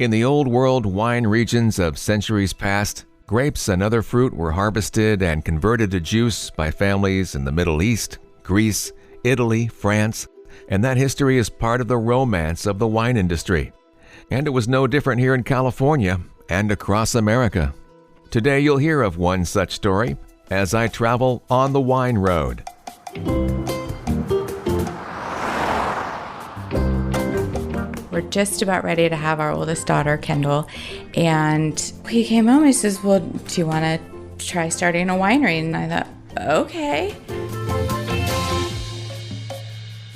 In the old world wine regions of centuries past, grapes and other fruit were harvested and converted to juice by families in the Middle East, Greece, Italy, France, and that history is part of the romance of the wine industry. And it was no different here in California and across America. Today you'll hear of one such story as I travel on the wine road. We're just about ready to have our oldest daughter, Kendall, and he came home and he says, well, do you want to try starting a winery? And I thought, okay.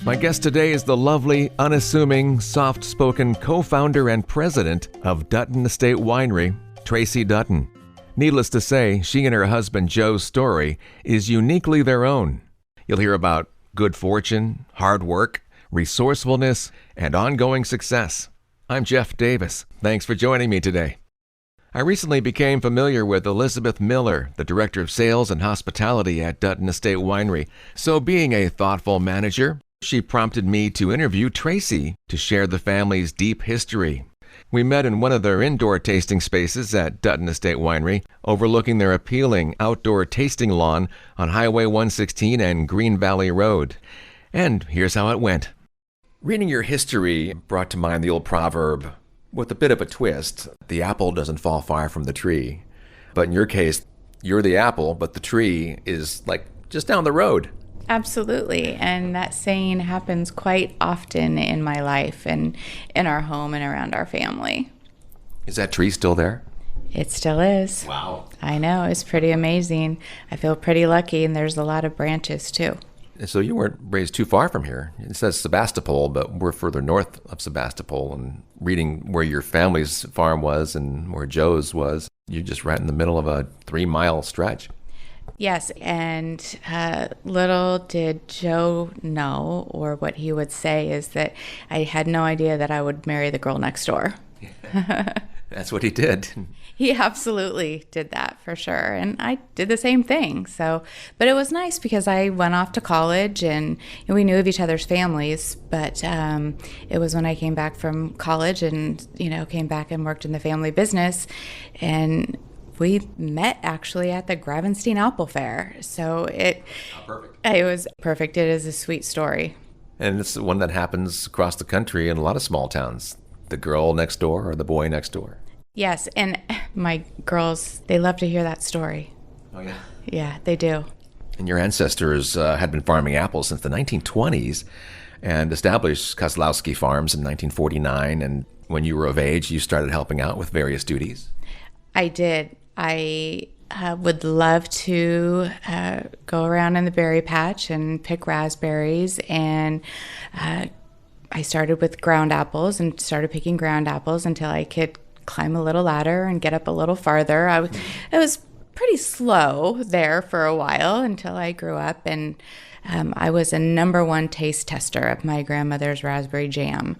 My guest today is the lovely, unassuming, soft-spoken co-founder and president of Dutton Estate Winery, Tracy Dutton. Needless to say, she and her husband Joe's story is uniquely their own. You'll hear about good fortune, hard work, resourcefulness, and ongoing success. I'm Jeff Davis. Thanks for joining me today. I recently became familiar with Elizabeth Miller, the Director of Sales and Hospitality at Dutton Estate Winery. So being a thoughtful manager, she prompted me to interview Tracy to share the family's deep history. We met in one of their indoor tasting spaces at Dutton Estate Winery, overlooking their appealing outdoor tasting lawn on Highway 116 and Green Valley Road. And here's how it went. Reading your history brought to mind the old proverb, with a bit of a twist, the apple doesn't fall far from the tree. But in your case, you're the apple, but the tree is like just down the road. Absolutely. And that saying happens quite often in my life and in our home and around our family. Is that tree still there? It still is. Wow. I know. It's pretty amazing. I feel pretty lucky, and there's a lot of branches too. So you weren't raised too far from here. It says Sebastopol, but we're further north of Sebastopol. And reading where your family's farm was and where Joe's was, you're just right in the middle of a 3-mile stretch. Yes, and little did Joe know, or what he would say is that I had no idea that I would marry the girl next door. That's what he did. He absolutely did that for sure. And I did the same thing. But it was nice because I went off to college and we knew of each other's families. But it was when I came back from college and, came back and worked in the family business. And we met actually at the Gravenstein Apple Fair. So it was perfect. It is a sweet story. And it's one that happens across the country in a lot of small towns. The girl next door or the boy next door. Yes, and my girls, they love to hear that story. Oh, yeah? Yeah, they do. And your ancestors had been farming apples since the 1920s and established Kozlowski Farms in 1949. And when you were of age, you started helping out with various duties. I did. I would love to go around in the berry patch and pick raspberries. And I started with ground apples and started picking ground apples until I could climb a little ladder and get up a little farther. It was pretty slow there for a while until I grew up, and I was a #1 taste tester of my grandmother's raspberry jam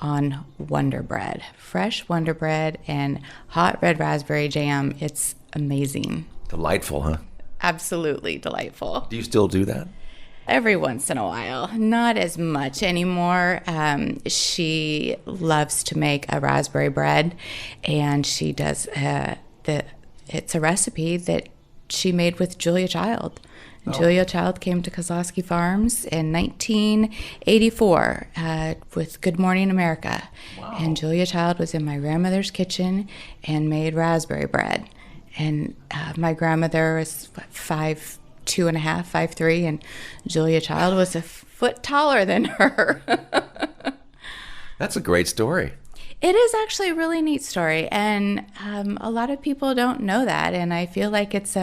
on Wonder Bread. Fresh Wonder Bread and hot red raspberry jam. It's amazing. Delightful, huh? Absolutely delightful. Do you still do that? Every once in a while, not as much anymore. She loves to make a raspberry bread, and she does it's a recipe that she made with Julia Child. Oh. Julia Child came to Kozlowski Farms in 1984 with Good Morning America. Wow. And Julia Child was in my grandmother's kitchen and made raspberry bread. And my grandmother was 5'2.5", 5'3", and Julia Child was a foot taller than her. That's a great story. It is actually a really neat story, and a lot of people don't know that, and I feel like it's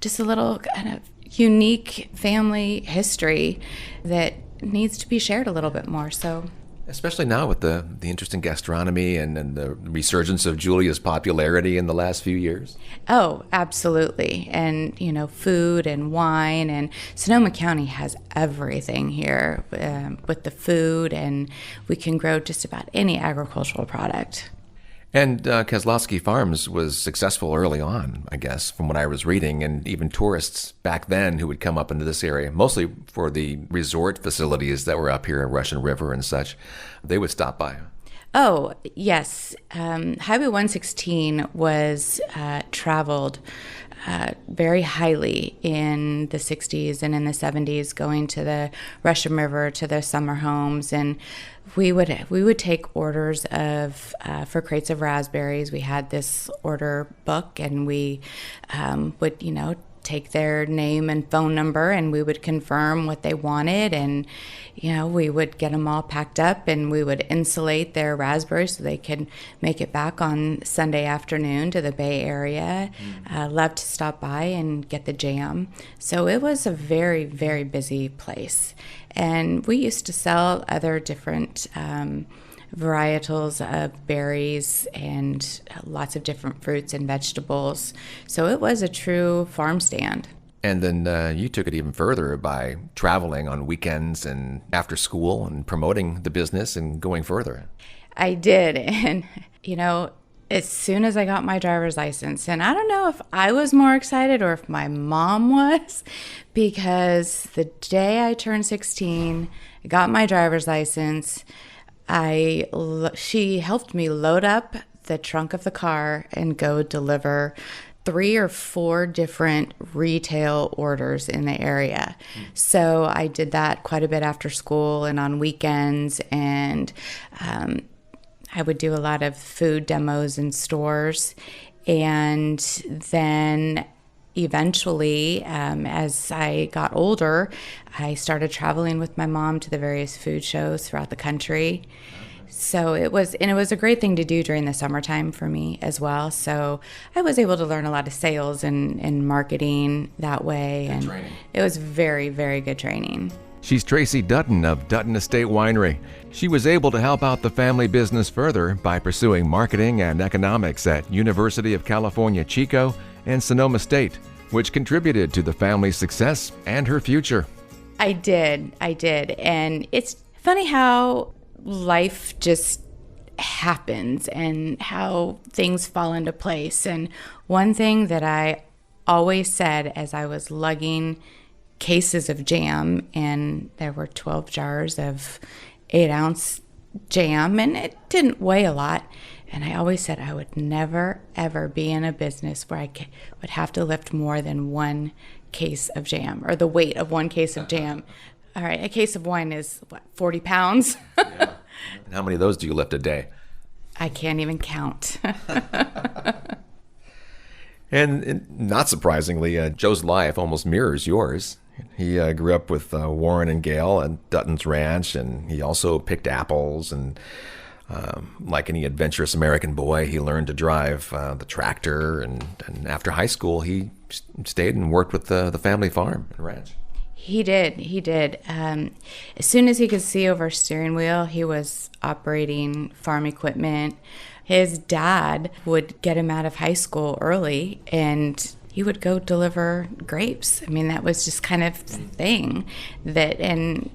just a little kind of unique family history that needs to be shared a little bit more. So, especially now with the interest in gastronomy and the resurgence of Julia's popularity in the last few years? Oh, absolutely. And, food and wine, and Sonoma County has everything here with the food, and we can grow just about any agricultural product. And Kozlowski Farms was successful early on, I guess, from what I was reading, and even tourists back then who would come up into this area, mostly for the resort facilities that were up here at Russian River and such, they would stop by. Oh, yes. Highway 116 was traveled very highly in the 60s and in the 70s, going to the Russian River, to the summer homes. And we would take orders of for crates of raspberries. We had this order book, and we would, take their name and phone number, and we would confirm what they wanted, and we would get them all packed up, and we would insulate their raspberries so they could make it back on Sunday afternoon to the Bay Area. Loved to stop by and get the jam. So it was a very, very busy place, and we used to sell other different varietals of berries and lots of different fruits and vegetables. So it was a true farm stand. And then you took it even further by traveling on weekends and after school and promoting the business and going further. I did. And, as soon as I got my driver's license, and I don't know if I was more excited or if my mom was, because the day I turned 16, I got my driver's license, she helped me load up the trunk of the car and go deliver 3 or 4 different retail orders in the area. So I did that quite a bit after school and on weekends, and I would do a lot of food demos in stores. And then eventually, as I got older, I started traveling with my mom to the various food shows throughout the country. So it was a great thing to do during the summertime for me as well. So I was able to learn a lot of sales and marketing that way. And training. It was very, very good training. She's Tracy Dutton of Dutton Estate Winery. She was able to help out the family business further by pursuing marketing and economics at University of California, Chico and Sonoma State, which contributed to the family's success and her future. I did. And it's funny how life just happens and how things fall into place. And one thing that I always said as I was lugging cases of jam, and there were 12 jars of 8-ounce jam, and it didn't weigh a lot. And I always said I would never, ever be in a business where I would have to lift more than 1 case of jam, or the weight of 1 case of jam. All right, a case of wine is, 40 pounds? Yeah. And how many of those do you lift a day? I can't even count. And not surprisingly, Joe's life almost mirrors yours. He grew up with Warren and Gail at Dutton's Ranch, and he also picked apples. And like any adventurous American boy, he learned to drive the tractor. And after high school, he stayed and worked with the family farm and ranch. He did. As soon as he could see over a steering wheel, he was operating farm equipment. His dad would get him out of high school early, and he would go deliver grapes. I mean, that was just kind of the thing. And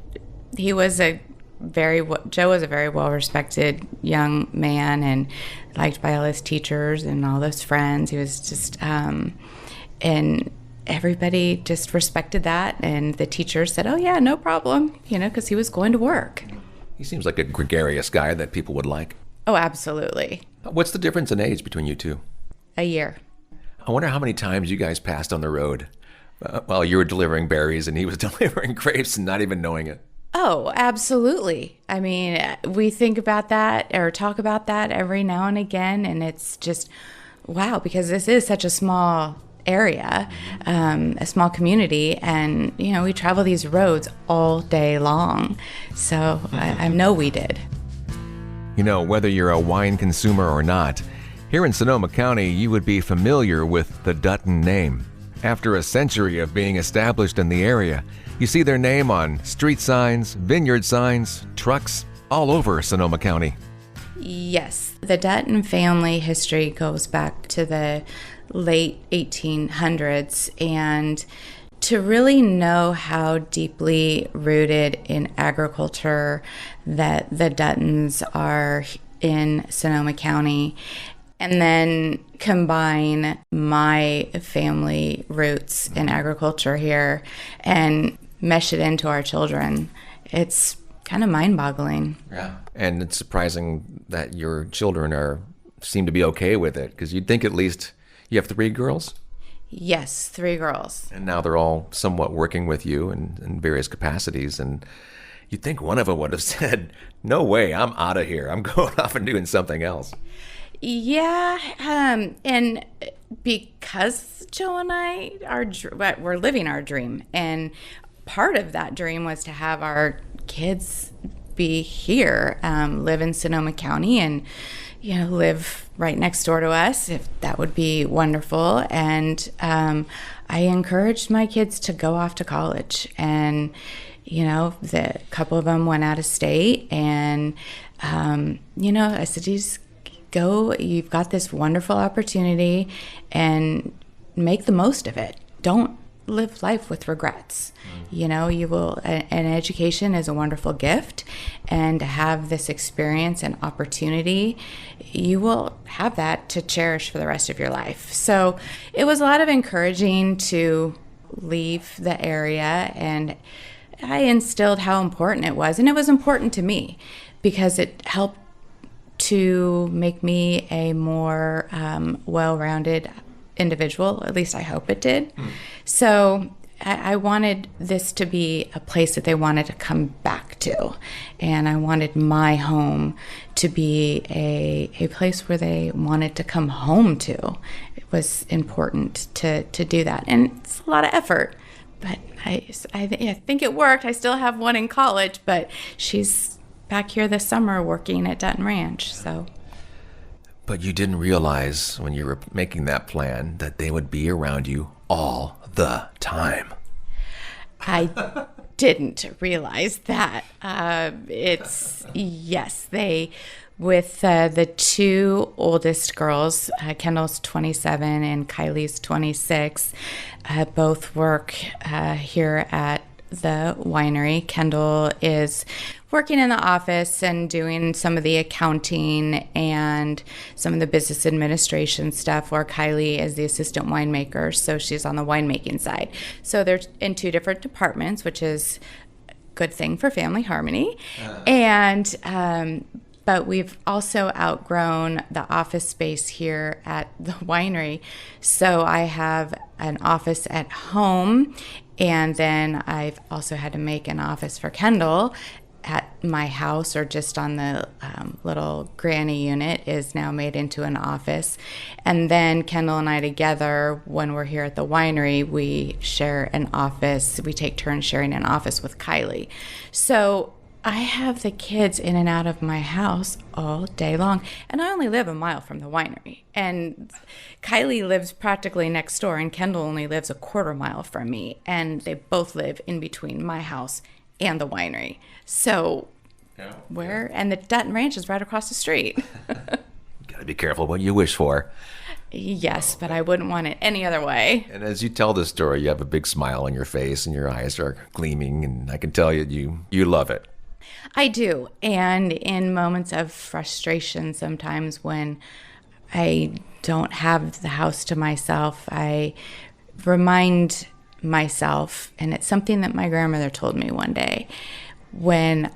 Joe was a very well-respected young man and liked by all his teachers and all his friends. He was just, and everybody just respected that. And the teachers said, oh, yeah, no problem, because he was going to work. He seems like a gregarious guy that people would like. Oh, absolutely. What's the difference in age between you two? A year. I wonder how many times you guys passed on the road while you were delivering berries and he was delivering grapes and not even knowing it. Oh, absolutely. I mean, we think about that or talk about that every now and again, and it's just, wow, because this is such a small area, a small community, and, we travel these roads all day long. So I know we did. Whether you're a wine consumer or not, here in Sonoma County, you would be familiar with the Dutton name. After a century of being established in the area, you see their name on street signs, vineyard signs, trucks, all over Sonoma County. Yes, the Dutton family history goes back to the late 1800s, and to really know how deeply rooted in agriculture that the Duttons are in Sonoma County, and then combine my family roots in agriculture here and mesh it into our children, it's kind of mind-boggling. Yeah. And it's surprising that your children seem to be okay with it, because you'd think at least you have 3 girls? Yes, 3 girls. And now they're all somewhat working with you in various capacities. And you'd think one of them would have said, no way, I'm out of here. I'm going off and doing something else. Yeah, and because Joe and I we're living our dream, and part of that dream was to have our kids be here, live in Sonoma County, and live right next door to us. If that would be wonderful. And I encouraged my kids to go off to college, and the couple of them went out of state, and I said, just go, you've got this wonderful opportunity, and make the most of it. Don't live life with regrets. You will, an education is a wonderful gift, and to have this experience and opportunity, you will have that to cherish for the rest of your life. So it was a lot of encouraging to leave the area, and I instilled how important it was, and it was important to me because it helped to make me a more well-rounded individual. At least I hope it did. So I wanted this to be a place that they wanted to come back to, and I wanted my home to be a place where they wanted to come home to. It was important to do that, and it's a lot of effort, but I think it worked. I still have one in college, but she's back here this summer working at Dutton Ranch. So, but you didn't realize when you were making that plan that they would be around you all the time. I didn't realize that. With the 2 oldest girls, Kendall's 27 and Kylie's 26, both work here at the winery. Kendall is working in the office and doing some of the accounting and some of the business administration stuff, where Kylie is the assistant winemaker, so she's on the winemaking side. So they're in 2 different departments, which is a good thing for family harmony. But we've also outgrown the office space here at the winery. So I have an office at home, and then I've also had to make an office for Kendall at my house, or just on the little granny unit is now made into an office. And then Kendall and I together, when we're here at the winery, we share an office. We take turns sharing an office with Kylie. So I have the kids in and out of my house all day long, and I only live a mile from the winery. And Kylie lives practically next door, and Kendall only lives a quarter mile from me, and they both live in between my house and the winery. So and the Dutton Ranch is right across the street. Gotta be careful what you wish for. Yes, but I wouldn't want it any other way. And as you tell this story, you have a big smile on your face, and your eyes are gleaming, and I can tell you love it. I do. And in moments of frustration, sometimes when I don't have the house to myself, I remind myself, and it's something that my grandmother told me one day when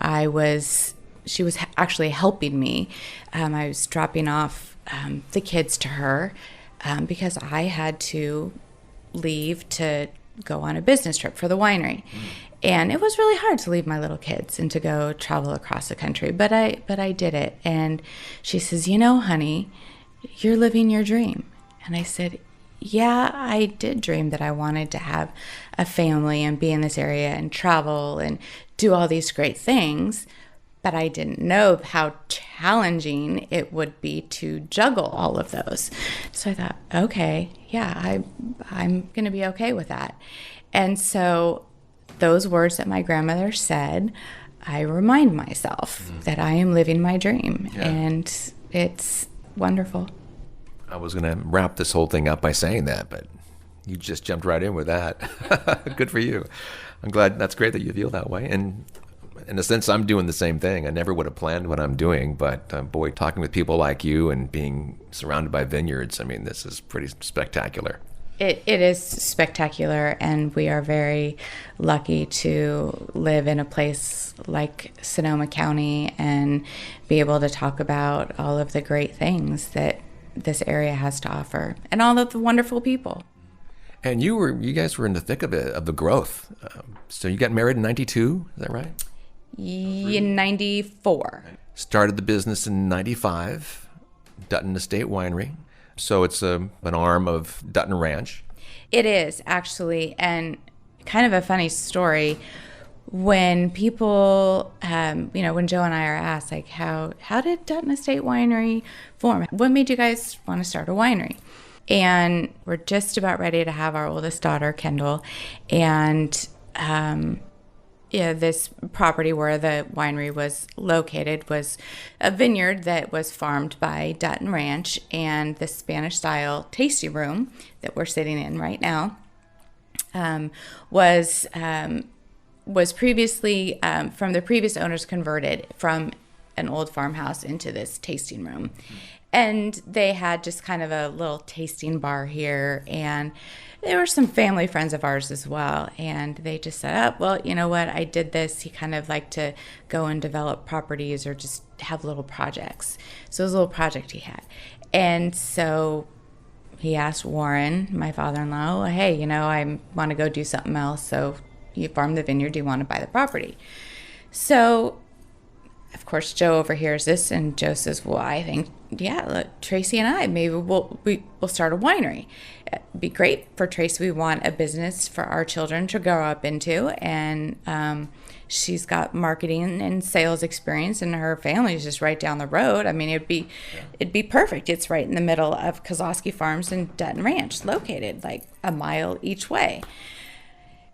she was actually helping me. I was dropping off the kids to her because I had to leave to go on a business trip for the winery. And it was really hard to leave my little kids and to go travel across the country, but I did it. And she says, honey, you're living your dream. And I said, yeah, I did dream that I wanted to have a family and be in this area and travel and do all these great things, but I didn't know how challenging it would be to juggle all of those. So I thought, okay, yeah, I'm going to be okay with that. And so those words that my grandmother said, I remind myself that I am living my dream, and it's wonderful. I was going to wrap this whole thing up by saying that, but you just jumped right in with that. Good for you. I'm glad. That's great that you feel that way. And in a sense, I'm doing the same thing. I never would have planned what I'm doing, but boy, talking with people like you and being surrounded by vineyards, I mean, this is pretty spectacular. It is spectacular, and we are very lucky to live in a place like Sonoma County and be able to talk about all of the great things that this area has to offer and all of the wonderful people. And you guys were in the thick of it, of the growth. So you got married in 92, is that right? In 94. Started the business in 95, Dutton Estate Winery. So it's an arm of Dutton Ranch. It is, actually, and kind of a funny story. When people, when Joe and I are asked, like, how did Dutton Estate Winery form? What made you guys want to start a winery? And we're just about ready to have our oldest daughter, Kendall, and this property where the winery was located was a vineyard that was farmed by Dutton Ranch, and the Spanish-style tasting room that we're sitting in right now was previously from the previous owners converted from an old farmhouse into this tasting room. And they had just kind of a little tasting bar here, and there were some family friends of ours as well, and they just said, oh, well, you know what, I did this. He kind of liked to go and develop properties or just have little projects. So it was a little project he had. And so he asked Warren, my father-in-law, hey, I want to go do something else. So you farm the vineyard, do you want to buy the property? So, of course, Joe overhears this, and Joe says, well, I think, look, Tracy and I, maybe we'll start a winery. It'd be great for Tracy. We want a business for our children to grow up into, and she's got marketing and sales experience, and her family's just right down the road. I mean, it'd be perfect. It's right in the middle of Kozlowski Farms and Dutton Ranch, located like a mile each way.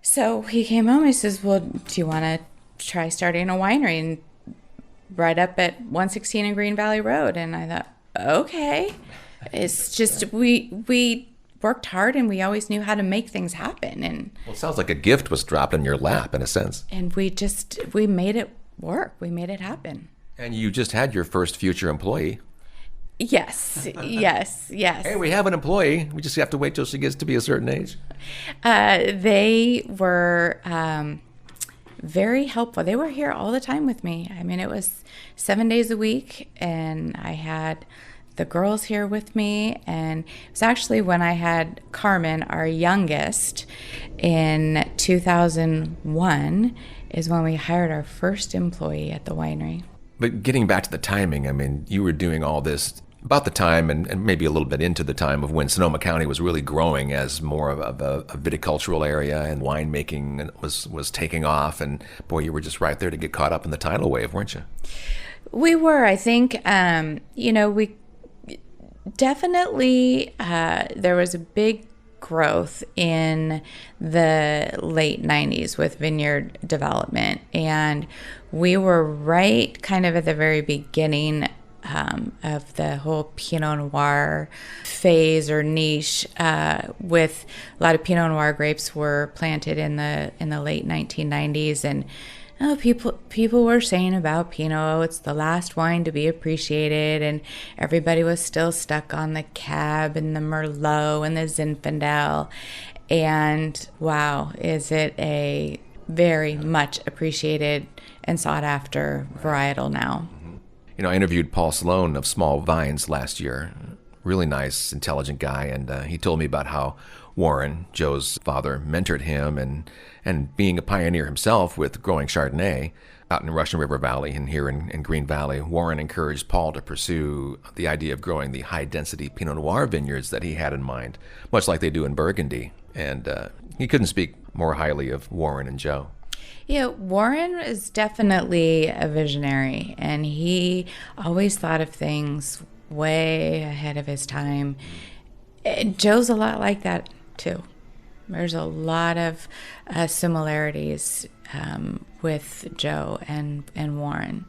So he came home and he says, well, do you want to try starting a winery? And right up at 116 in Green Valley Road. And I thought, okay. It's just we worked hard, and we always knew how to make things happen. And well, it sounds like a gift was dropped in your lap, in a sense. And we made it work. We made it happen. And you just had your first future employee. Yes. Hey, we have an employee. We just have to wait till she gets to be a certain age. They were very helpful. They were here all the time with me. I mean, it was 7 days a week, and I had the girls here with me. And it was actually when I had Carmen, our youngest, in 2001 is when we hired our first employee at the winery. But getting back to the timing, I mean, you were doing all this about the time and maybe a little bit into the time of when Sonoma County was really growing as more of a viticultural area, and winemaking was taking off. And boy, you were just right there to get caught up in the tidal wave, weren't you? We were. I think, we definitely, there was a big growth in the late 90s with vineyard development. And we were right kind of at the very beginning of the whole Pinot Noir phase or niche, with a lot of Pinot Noir grapes were planted in the late 1990s, and people were saying about Pinot, it's the last wine to be appreciated, and everybody was still stuck on the Cab and the Merlot and the Zinfandel, and wow, is it a very much appreciated and sought after varietal now. I interviewed Paul Sloan of Small Vines last year. Really nice, intelligent guy, and he told me about how Warren, Joe's father, mentored him, and being a pioneer himself with growing Chardonnay out in Russian River Valley and here in Green Valley, Warren encouraged Paul to pursue the idea of growing the high-density Pinot Noir vineyards that he had in mind, much like they do in Burgundy. And he couldn't speak more highly of Warren and Joe. Yeah, Warren is definitely a visionary, and he always thought of things way ahead of his time. And Joe's a lot like that, too. There's a lot of similarities with Joe and Warren.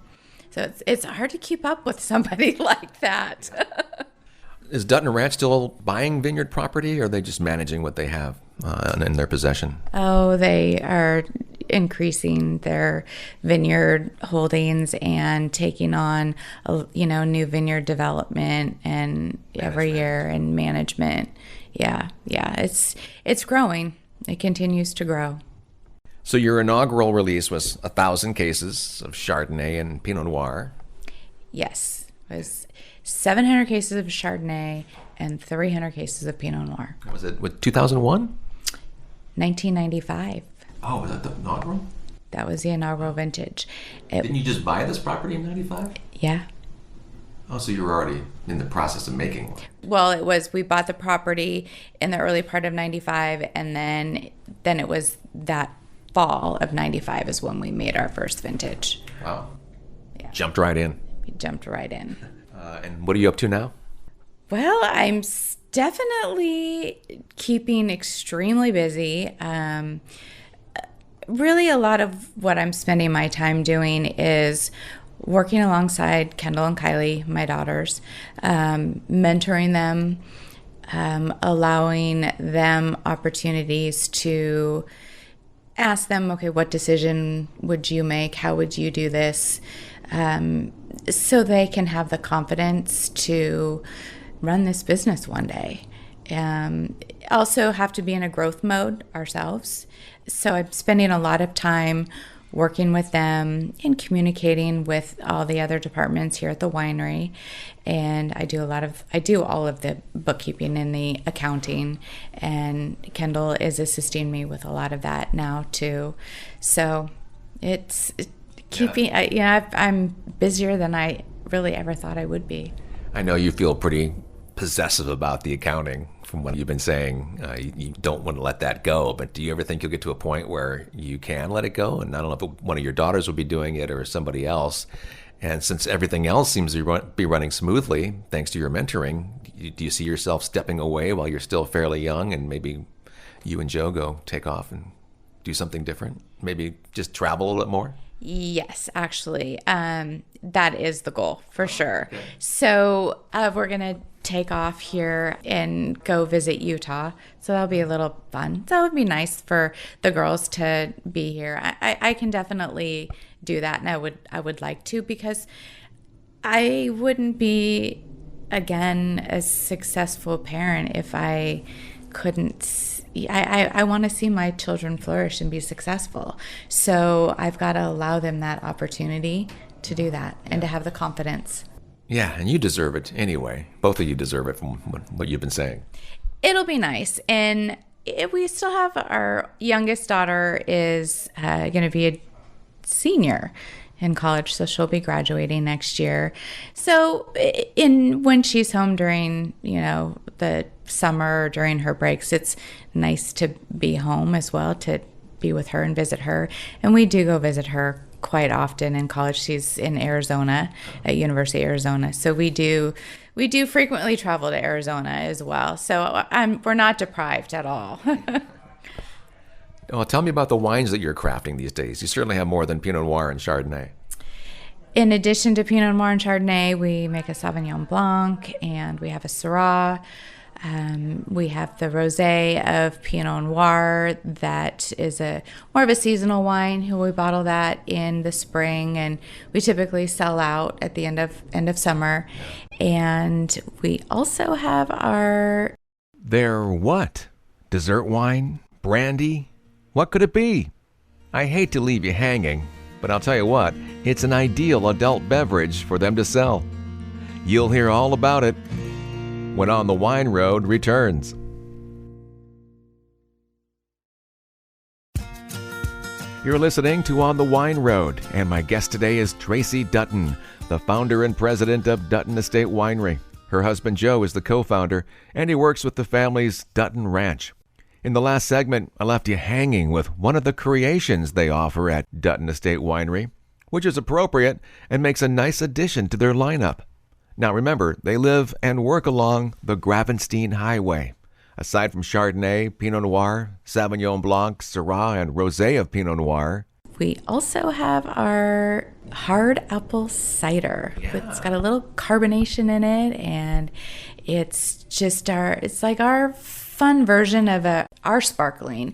So it's hard to keep up with somebody like that. Is Dutton Ranch still buying vineyard property, or are they just managing what they have in their possession? Oh, they are increasing their vineyard holdings and taking on, new vineyard development and every year and management. Yeah, it's growing. It continues to grow. So your inaugural release was 1,000 cases of Chardonnay and Pinot Noir. Yes, it was 700 cases of Chardonnay and 300 cases of Pinot Noir. Was it with 2001? 1995. Oh, was that the inaugural? That was the inaugural vintage. Didn't you just buy this property in 95? Yeah. Oh, so you were already in the process of making one. Well, we bought the property in the early part of 95, and then it was that fall of 95 is when we made our first vintage. Wow. Yeah. Jumped right in. We jumped right in. And what are you up to now? Well, I'm definitely keeping extremely busy. Really, a lot of what I'm spending my time doing is working alongside Kendall and Kylie, my daughters, mentoring them, allowing them opportunities to ask them, okay, what decision would you make? How would you do this? So they can have the confidence to run this business one day. Also have to be in a growth mode ourselves. So I'm spending a lot of time working with them and communicating with all the other departments here at the winery. And I do all of the bookkeeping and the accounting, and Kendall is assisting me with a lot of that now too. So it's keeping, I'm busier than I really ever thought I would be. I know you feel pretty possessive about the accounting from what you've been saying. You don't want to let that go, but do you ever think you'll get to a point where you can let it go? And I don't know if one of your daughters will be doing it or somebody else. And since everything else seems to be running smoothly, thanks to your mentoring, do you see yourself stepping away while you're still fairly young, and maybe you and Joe go take off and do something different? Maybe just travel a little bit more? Yes, actually. That is the goal for sure. Okay. So we're going to take off here and go visit Utah. So that'll be a little fun. That would be nice for the girls to be here. I can definitely do that, and I would like to, because I wouldn't be, again, a successful parent if I couldn't. I want to see my children flourish and be successful. So I've got to allow them that opportunity to do that and to have the confidence. Yeah, and you deserve it anyway. Both of you deserve it from what you've been saying. It'll be nice. And we still have our youngest daughter is going to be a senior in college, so she'll be graduating next year. So when she's home during, the summer, during her breaks, it's nice to be home as well, to be with her and visit her. And we do go visit her quite often in college. She's in Arizona, at University of Arizona. So we do frequently travel to Arizona as well. So we're not deprived at all. Well, tell me about the wines that you're crafting these days. You certainly have more than Pinot Noir and Chardonnay. In addition to Pinot Noir and Chardonnay, we make a Sauvignon Blanc, and we have a Syrah. We have the Rosé of Pinot Noir that is more of a seasonal wine. We bottle that in the spring, and we typically sell out at the end of summer. And we also have our... Their what? Dessert wine? Brandy? What could it be? I hate to leave you hanging, but I'll tell you what, it's an ideal adult beverage for them to sell. You'll hear all about it when On the Wine Road returns. You're listening to On the Wine Road, and my guest today is Tracy Dutton, the founder and president of Dutton Estate Winery. Her husband Joe is the co-founder, and he works with the family's Dutton Ranch. In the last segment, I left you hanging with one of the creations they offer at Dutton Estate Winery, which is appropriate and makes a nice addition to their lineup. Now remember, they live and work along the Gravenstein Highway. Aside from Chardonnay, Pinot Noir, Sauvignon Blanc, Syrah, and Rosé of Pinot Noir, we also have our hard apple cider. Yeah. It's got a little carbonation in it, and it's like our fun version of our sparkling.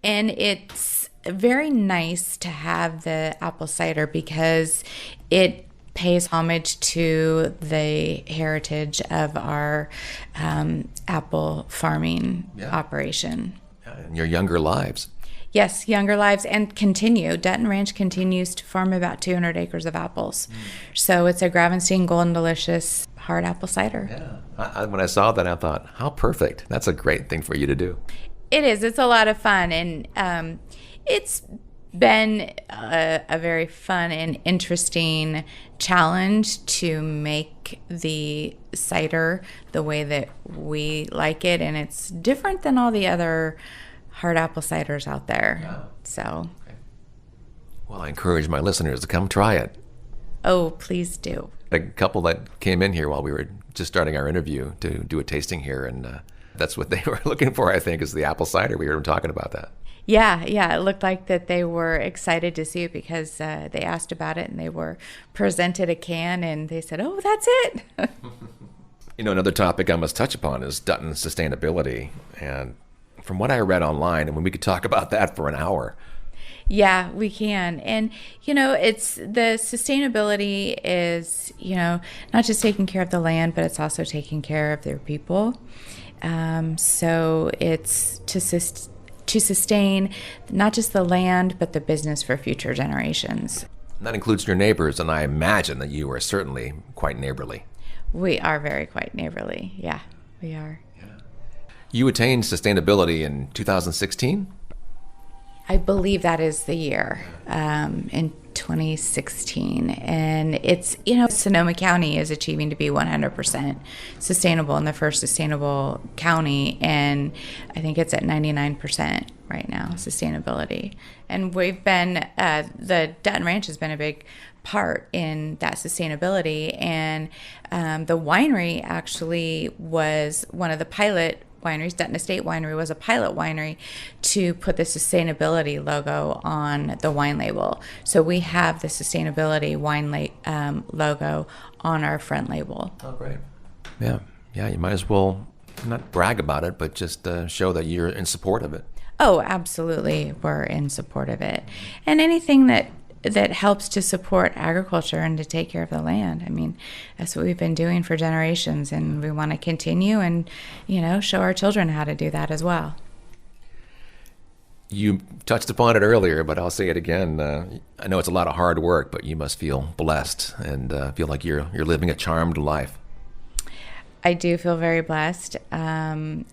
And it's very nice to have the apple cider because it pays homage to the heritage of our apple farming operation. In your younger lives. Yes, younger lives, and continue. Dutton Ranch continues to farm about 200 acres of apples. So it's a Gravenstein Golden Delicious hard apple cider. Yeah. When I saw that, I thought, how perfect. That's a great thing for you to do. It is. It's a lot of fun, and it's been a very fun and interesting challenge to make the cider the way that we like it, and it's different than all the other hard apple ciders out there. Yeah. So, well, I encourage my listeners to come try it. Oh, please do. A couple that came in here while we were just starting our interview to do a tasting here, and that's what they were looking for, I think, is the apple cider. We heard them talking about that. Yeah, it looked like that they were excited to see it because they asked about it and they were presented a can and they said, oh, that's it. Another topic I must touch upon is Dutton sustainability. And from what I read online, and we could talk about that for an hour. Yeah, we can. And, it's the sustainability is, not just taking care of the land, but it's also taking care of their people. So it's to sustain not just the land, but the business for future generations. And that includes your neighbors, and I imagine that you are certainly quite neighborly. We are quite neighborly. Yeah, we are. Yeah. You attained sustainability in 2016? I believe that is the year, in 2016. And it's, Sonoma County is achieving to be 100% sustainable and the first sustainable county. And I think it's at 99% right now, sustainability. And we've been, the Dutton Ranch has been a big part in that sustainability. And the winery actually was one of the pilot wineries. Dutton Estate Winery was a pilot winery to put the sustainability logo on the wine label. So we have the sustainability wine logo on our front label. Oh, great. Yeah, you might as well not brag about it, but just show that you're in support of it. Oh, absolutely. We're in support of it. And anything that helps to support agriculture and to take care of the land. I mean, that's what we've been doing for generations, and we want to continue and, show our children how to do that as well. You touched upon it earlier, but I'll say it again. I know it's a lot of hard work, but you must feel blessed and feel like you're living a charmed life. I do feel very blessed, and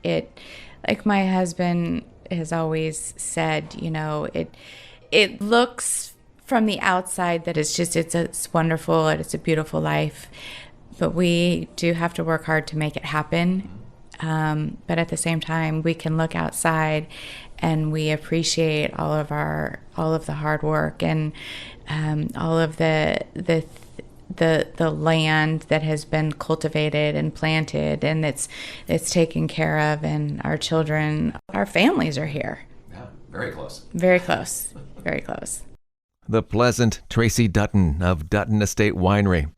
it, like my husband has always said, it looks from the outside that it's wonderful and it's a beautiful life, but we do have to work hard to make it happen. But at the same time, we can look outside and we appreciate all of the hard work and all of the land that has been cultivated and planted and it's taken care of, and our children, our families are here. Yeah, very close. Very close. Very close. The pleasant Tracy Dutton of Dutton Estate Winery.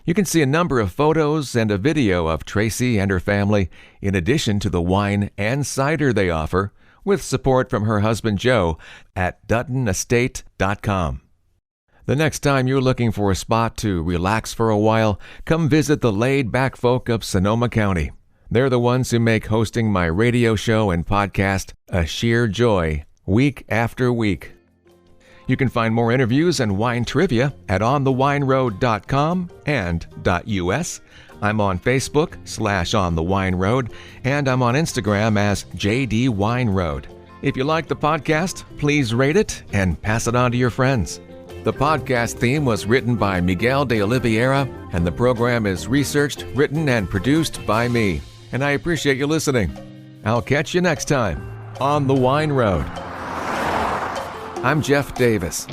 You can see a number of photos and a video of Tracy and her family, in addition to the wine and cider they offer, with support from her husband Joe at DuttonEstate.com. The next time you're looking for a spot to relax for a while, come visit the laid-back folk of Sonoma County. They're the ones who make hosting my radio show and podcast a sheer joy, week after week. You can find more interviews and wine trivia at onthewineroad.com and .us. I'm on Facebook /onthewineroad, and I'm on Instagram as JD Wine Road. If you like the podcast, please rate it and pass it on to your friends. The podcast theme was written by Miguel de Oliveira, and the program is researched, written, and produced by me. And I appreciate you listening. I'll catch you next time on The Wine Road. I'm Jeff Davis.